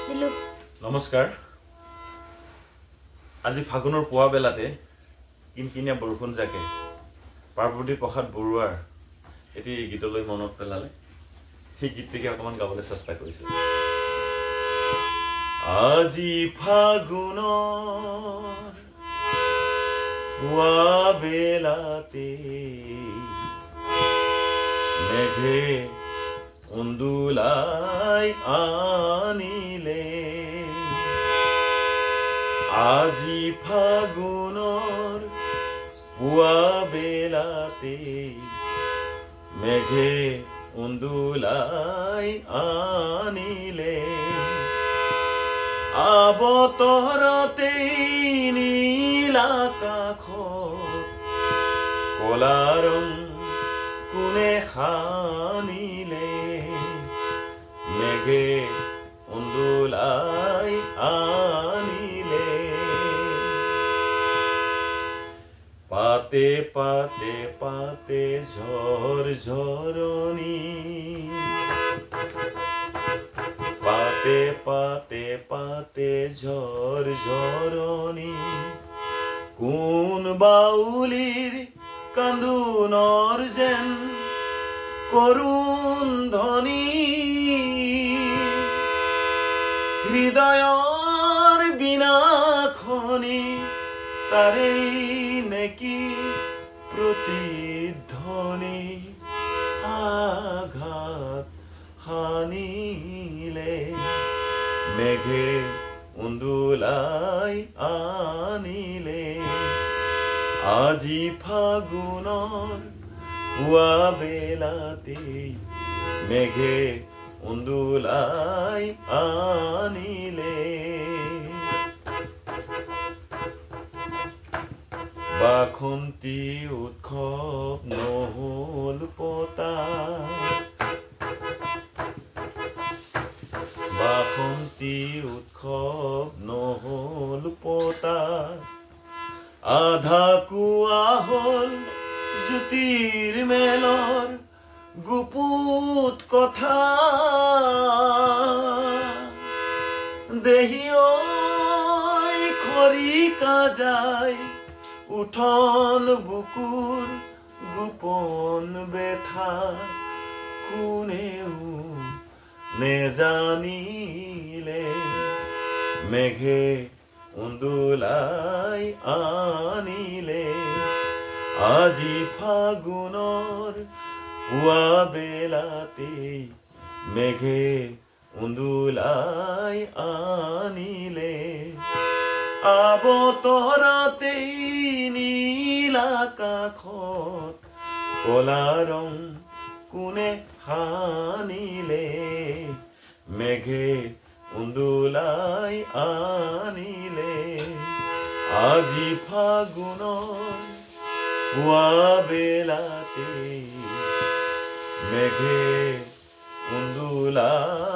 দিলো নমস্কাৰ আজি ফাগুনৰ পুৱা বেলাতে কিনকিনিয়া বৰষুণ জাকে পাৰ্বতী প্ৰসাদ বৰুৱাৰ এটি গীতলৈ মনত পেলালে সেই গীতটিকে অকমান গাবলৈ চেষ্টা কৰিছো আজি ফাগুনৰ পুৱা বেলাতে মেঘে উন্দুলাই আনিলে আজি ফাগুনৰ পুৱা বেলাতে মেঘে উন্দুলাই আনিলে আবতৰতে নীল আকাশত কলা ৰং কোনে খানিলে মেঘে উন্দুলাই আনিলে পাতে পাতে পাতে ঝড় ঝৰণি পাতে পাতে পাতে ঝড় ঝৰণি কোন বাউলিৰ কান্দোনৰ যেন কৰুণ ধ্বনি হৃদয়ৰ বিনাখনি তাৰেই নেকি প্ৰতিধ্বনি আঘাত হানিলে মেঘে উন্দুলাই আনিলে আজি ফাগুনৰ পুৱা বেলাতে মেঘে উন্দুলাই আনিলে বাসন্তী উৎসৱ নহল পতা বাসন্তী উৎসৱ নহল পতা আধা কুয়া হল জ্যোতিৰ মেলৰ গুপুত কথা দেহি ঐ খৰিকা যায় উঠন বুকুৰ গোপন বেথা কোনেও নেজানিলে মেঘে উন্দুলাই আনিলে আজি ফাগুনৰ পুৱা বেলাতে মেঘে উন্দুলাই আনিলে আবতৰতে নীল আকাশত কলা ৰং কোনে সানিলে মেঘে উন্দুলাই আনিলে আজি ফাগুনৰ পুৱা বেলাতে মেঘে উন্দুলাই